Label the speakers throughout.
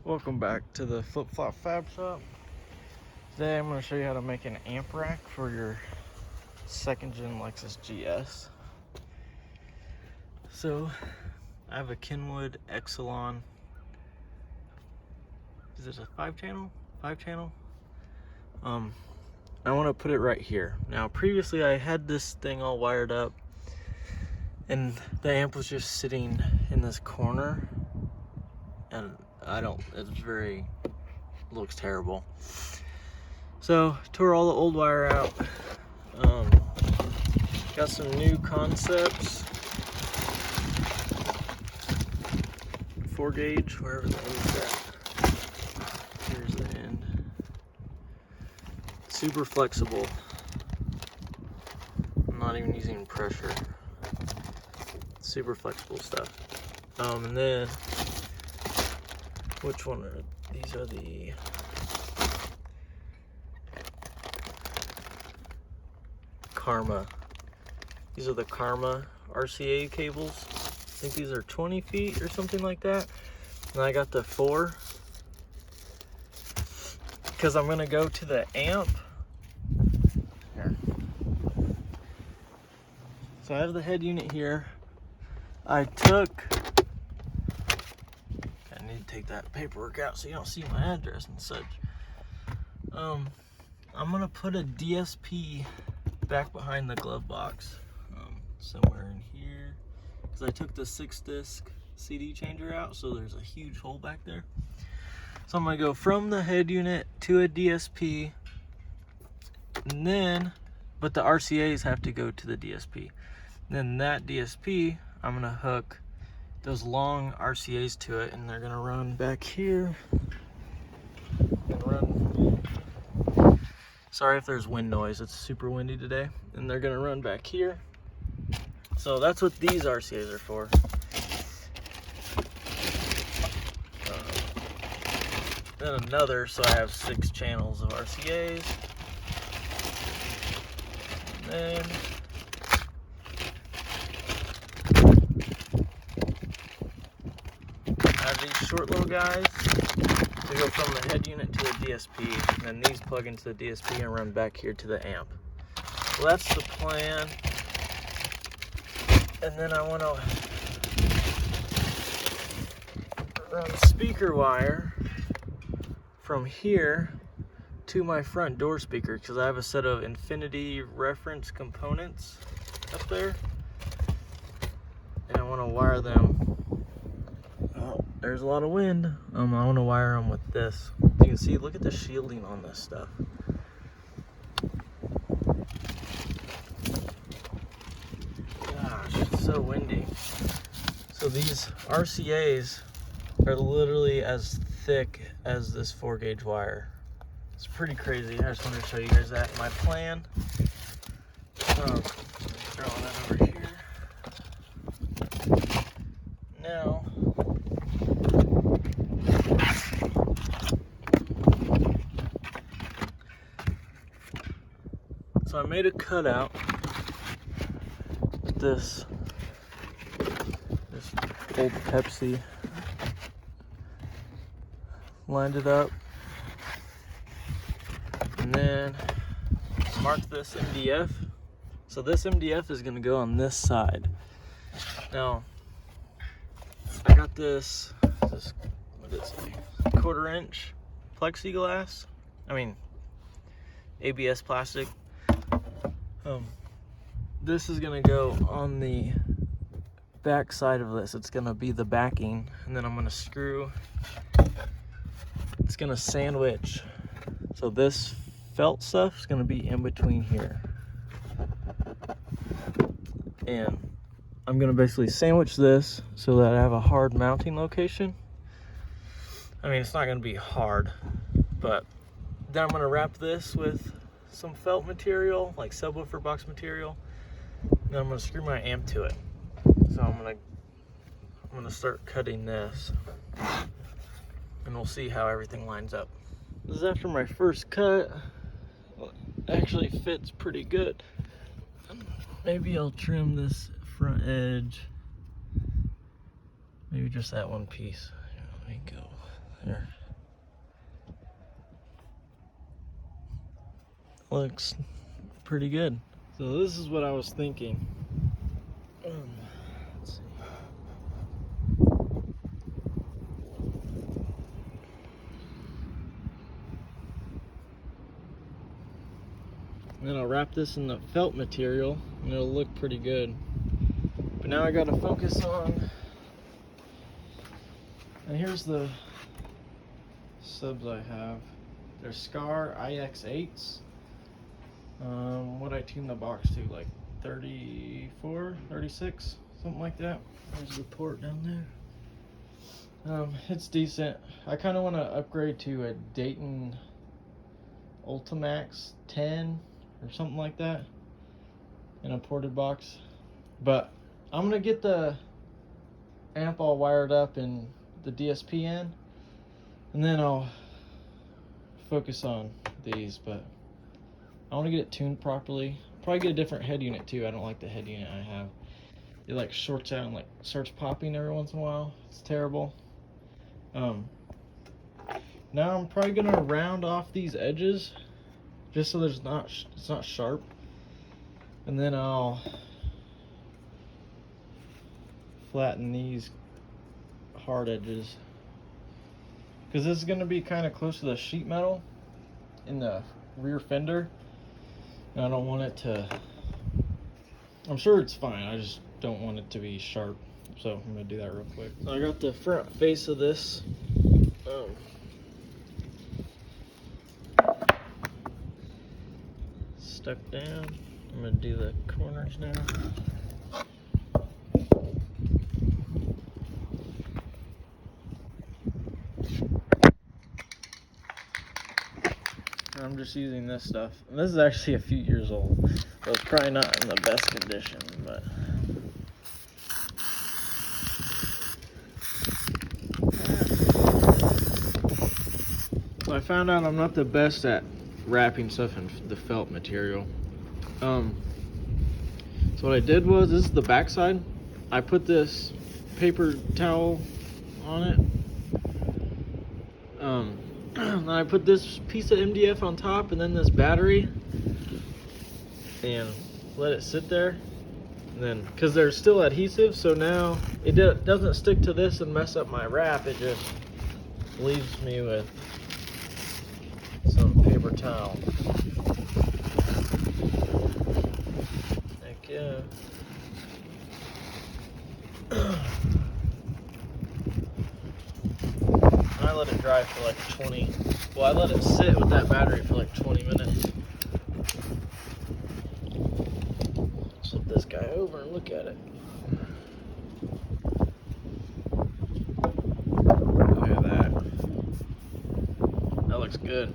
Speaker 1: Welcome back to the Flip Flop Fab Shop. Today I'm going to show you how to make an amp rack for your second gen Lexus GS. So I have a Kenwood Exelon. Is this a 5-channel? 5-channel? I want to put it right here. Now previously I had this thing all wired up and the amp was just sitting in this corner, and looks terrible. So tore all the old wire out. Got some new concepts. 4 gauge, wherever the end's at. Here's the end. Super flexible. I'm not even using pressure. Super flexible stuff. And then, which one are these? Are the Karma. These are the Karma RCA cables. I think these are 20 feet or something like that. And I got the 4 because I'm gonna go to the amp. Here. So I have the head unit here. I need to take that paperwork out so you don't see my address and such. I'm gonna put a DSP back behind the glove box, somewhere in here, because I took the 6-disc CD changer out, so there's a huge hole back there. So I'm gonna go from the head unit to a DSP, and then, but the RCAs have to go to the DSP. And then that DSP, I'm gonna hook those long RCAs to it, and they're gonna run back here. Sorry if there's wind noise, it's super windy today. And they're gonna run back here. So that's what these RCAs are for. Then another, so I have 6 channels of RCAs. And then I have these short little guys to go from the head unit to the DSP, and then these plug into the DSP and run back here to the amp. So that's the plan. And then I want to run speaker wire from here to my front door speaker, because I have a set of Infinity reference components up there, and I want to wire them. Oh, there's a lot of wind. I want to wire them with this. You can see, look at the shielding on this stuff. Gosh, it's so windy. So these RCAs are literally as thick as this 4 gauge wire. It's pretty crazy. I just wanted to show you guys that. My plan, throw that over here. Now, so I made a cutout with this old Pepsi. Lined it up, and then marked this MDF. So this MDF is going to go on this side. Now, I got this what is it, 1/4 inch plexiglass. ABS plastic. This is going to go on the back side of this. It's going to be the backing, and then I'm going to screw. It's going to sandwich. So this felt stuff is going to be in between here. And I'm going to basically sandwich this so that I have a hard mounting location. It's not going to be hard, but then I'm going to wrap this with some felt material, like subwoofer box material. Then I'm going to screw my amp to it. So I'm going to start cutting this, and we'll see how everything lines up. This is after my first cut. It actually fits pretty good. Maybe I'll trim this front edge. Maybe just that one piece. Here, let me go there. looks pretty good. So this is what I was thinking. Let's see. And then I'll wrap this in the felt material and it'll look pretty good. But now I gotta focus on, and here's the subs I have. They're Scar IX8s. What I tuned the box to, like 34, 36, something like that. There's the port down there. It's decent. I kind of want to upgrade to a Dayton Ultimax 10 or something like that in a ported box. But I'm gonna get the amp all wired up in the DSP in, and then I'll focus on these. But I want to get it tuned properly. Probably get a different head unit too. I don't like the head unit I have. It like shorts out and like starts popping every once in a while. It's terrible. Now I'm probably gonna round off these edges just so it's not sharp, and then I'll flatten these hard edges, because this is going to be kind of close to the sheet metal in the rear fender, and I don't want it to, I'm sure it's fine, I just don't want it to be sharp. So I'm going to do that real quick. So I got the front face of this stuck down. I'm going to do the corners now. I'm just using this stuff. And this is actually a few years old, so it's probably not in the best condition, but so I found out I'm not the best at wrapping stuff in the felt material. So what I did was, this is the back side. I put this paper towel on it. And I put this piece of MDF on top, and then this battery, and let it sit there. And then, because they're still adhesive, so now it doesn't stick to this and mess up my wrap. It just leaves me with some paper towel. Heck yeah. I let it dry for like 20. Well, I let it sit with that battery for like 20 minutes. Flip this guy over and look at it. Look at that. That looks good.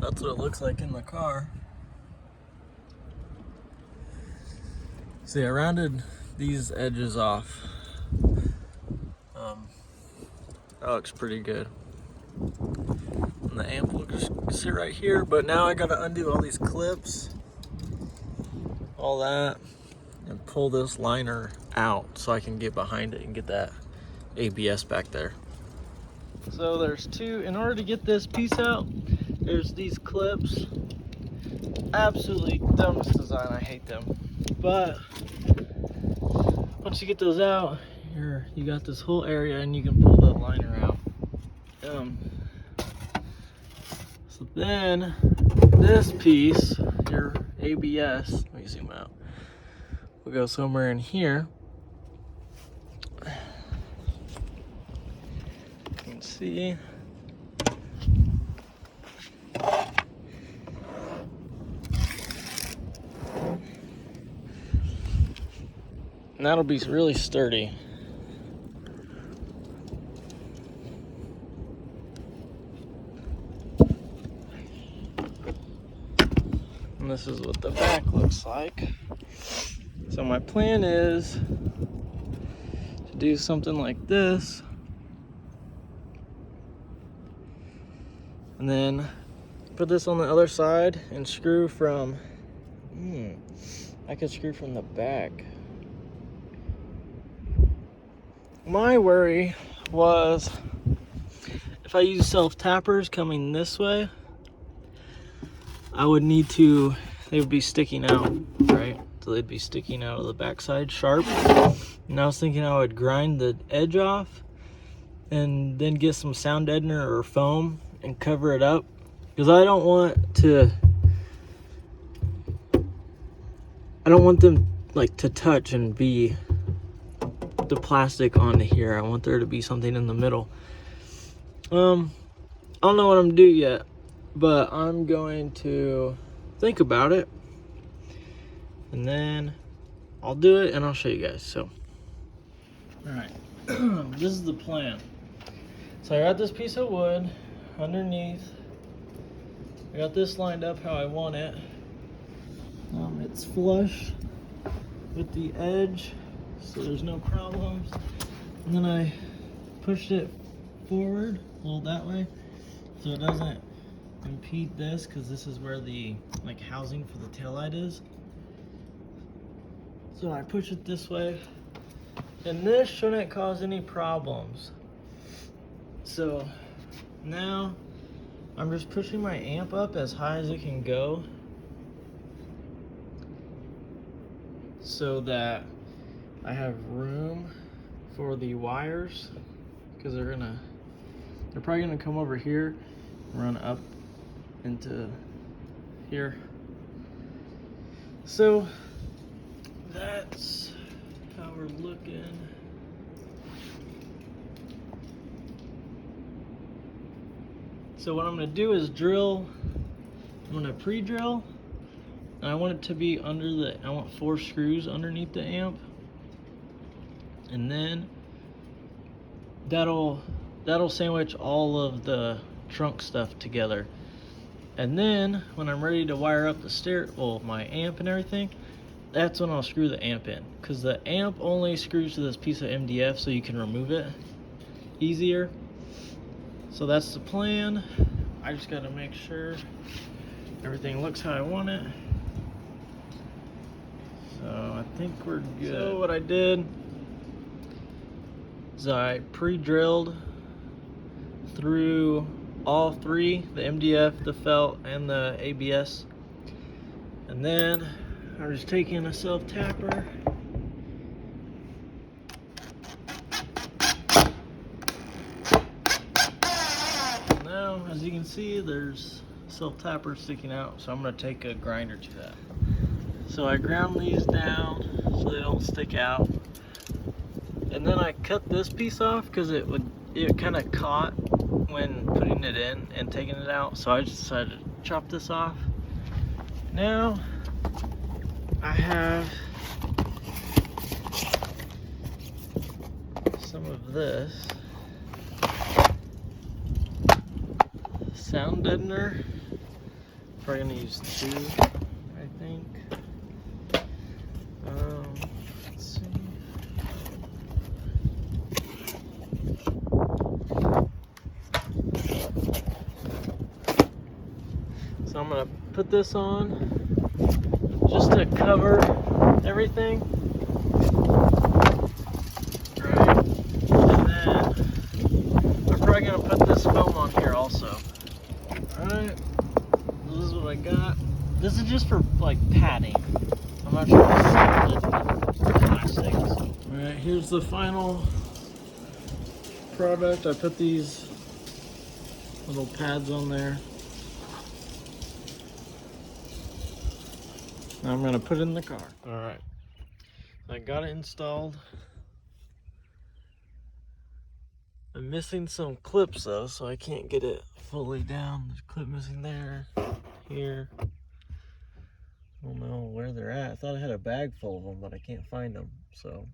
Speaker 1: That's what it looks like in the car. See, I rounded these edges off. That looks pretty good. And the amp will just sit right here, but now I gotta undo all these clips, all that, and pull this liner out so I can get behind it and get that ABS back there. So there's two, in order to get this piece out, there's these clips. Absolutely dumbest design, I hate them. But once you get those out, you got this whole area and you can pull the liner out. So then this piece, your ABS, let me zoom out, will go somewhere in here. You can see. And that'll be really sturdy. And this is what the back looks like. So my plan is to do something like this. And then put this on the other side and screw from, I could screw from the back. My worry was if I use self-tappers coming this way, I would need to, they would be sticking out, right? So they'd be sticking out of the backside sharp. And I was thinking I would grind the edge off and then get some sound deadener or foam and cover it up, because I don't want them like to touch and be the plastic onto here. I want there to be something in the middle. I don't know what I'm gonna do yet, but I'm going to think about it, and then I'll do it and I'll show you guys. So, all right, this is the plan. So I got this piece of wood underneath. I got this lined up how I want it. It's flush with the edge, so there's no problems. And then I pushed it forward a little that way, so it doesn't impede this, because this is where the like housing for the taillight is. So I push it this way, and this shouldn't cause any problems. So now I'm just pushing my amp up as high as it can go, so that I have room for the wires, because they're probably gonna come over here, run up into here. So that's how we're looking. So what I'm gonna do is I'm gonna pre-drill, and I want it to be I want 4 screws underneath the amp, and then that'll sandwich all of the trunk stuff together. And then when I'm ready to wire up my amp and everything, that's when I'll screw the amp in, because the amp only screws to this piece of MDF, so you can remove it easier. So that's the plan. I just got to make sure everything looks how I want it. So I think we're good. So what I did is I pre-drilled through all 3, the MDF, the felt, and the ABS. And then I'm just taking a self-tapper. Now, as you can see, there's self-tapper sticking out, so I'm going to take a grinder to that. So I ground these down so they don't stick out. And then I cut this piece off because it kind of caught when putting it in and taking it out. So I just decided to chop this off. Now I have some of this sound deadener. Probably gonna use 2, I think. Let's see. So I'm gonna put this on just to cover everything. Right. And then I'm probably gonna put this foam on here also. Alright. This is what I got. This is just for like padding. I'm not sure if it's solid plastic. Alright, here's the final product. I put these little pads on there. Now I'm gonna put it in the car. Alright, I got it installed. I'm missing some clips though, so I can't get it fully down. There's a clip missing there, here. I don't know where they're at. I thought I had a bag full of them, but I can't find them. So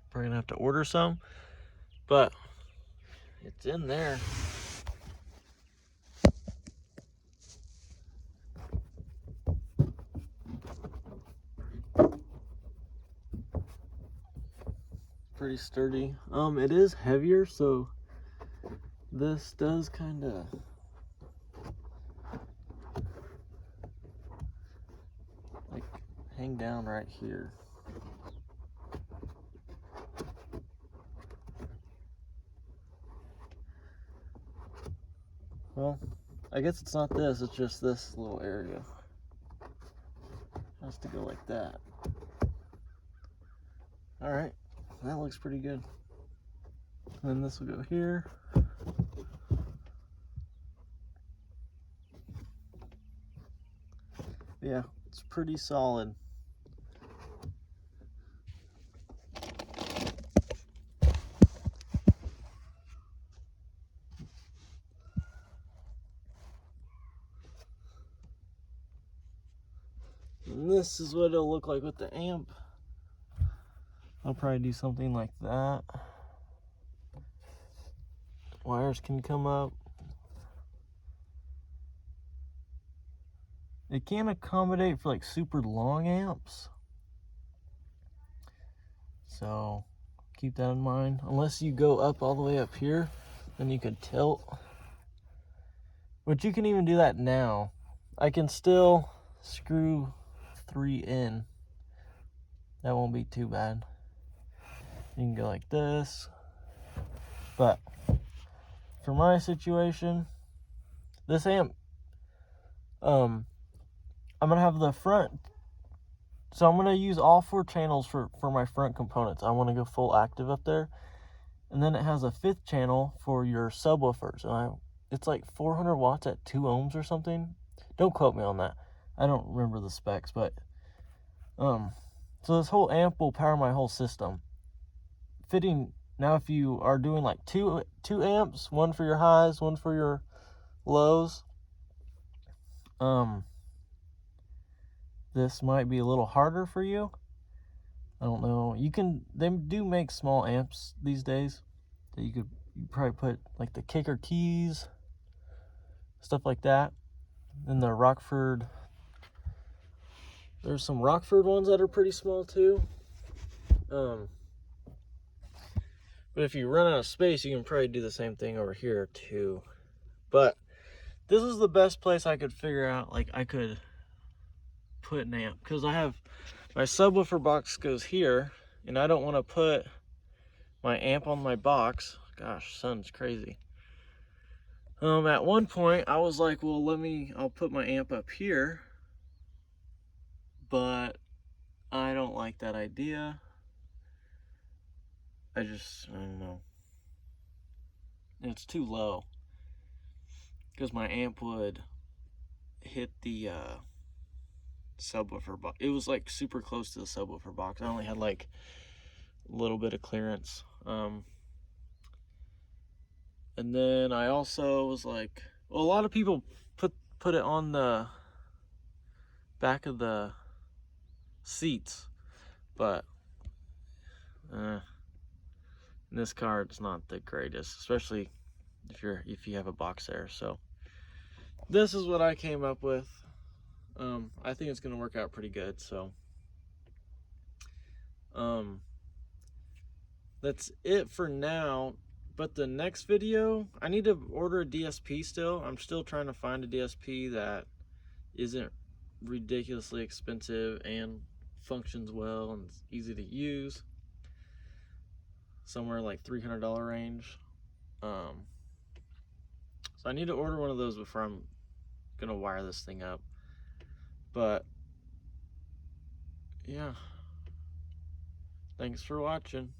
Speaker 1: probably gonna have to order some, but it's in there. Pretty sturdy. It is heavier, so this does kind of like hang down right here. Well, I guess it's not this, it's just this little area. It has to go like that. All right, that looks pretty good. And then this will go here. Yeah, it's pretty solid. And this is what it'll look like with the amp. I'll probably do something like that. Wires can come up. It can't accommodate for like super long amps. So keep that in mind. Unless you go up all the way up here, then you could tilt. But you can even do that now. I can still screw 3 in. That won't be too bad. You can go like this. But for my situation, this amp, I'm gonna have the front. So I'm gonna use all 4 channels for my front components. I want to go full active up there. And then it has a 5th channel for your subwoofers. And it's like 400 watts at 2 ohms or something. Don't quote me on that. I don't remember the specs, but so this whole amp will power my whole system. Fitting now, if you are doing like two amps, one for your highs, one for your lows, this might be a little harder for you. I don't know. They do make small amps these days that you probably put like the kicker keys, stuff like that. And the Rockford, there's some Rockford ones that are pretty small too. But if you run out of space, you can probably do the same thing over here too. But this is the best place I could figure out, like I could put an amp, because I have my subwoofer box goes here, and I don't want to put my amp on my box. Gosh, sun's crazy. At one point I was like, well, I'll put my amp up here, but I don't like that idea. I don't know. It's too low, because my amp would hit the subwoofer box. It was like super close to the subwoofer box. I only had like a little bit of clearance. And then I also was like, well, a lot of people put it on the back of the seats, but in this car it's not the greatest, especially if you have a box there. So this is what I came up with. I think it's gonna work out pretty good. So that's it for now. But the next video, I need to order a DSP still. I'm still trying to find a DSP that isn't ridiculously expensive and functions well and it's easy to use. Somewhere like $300 range. So I need to order one of those before I'm gonna wire this thing up. But yeah, thanks for watching.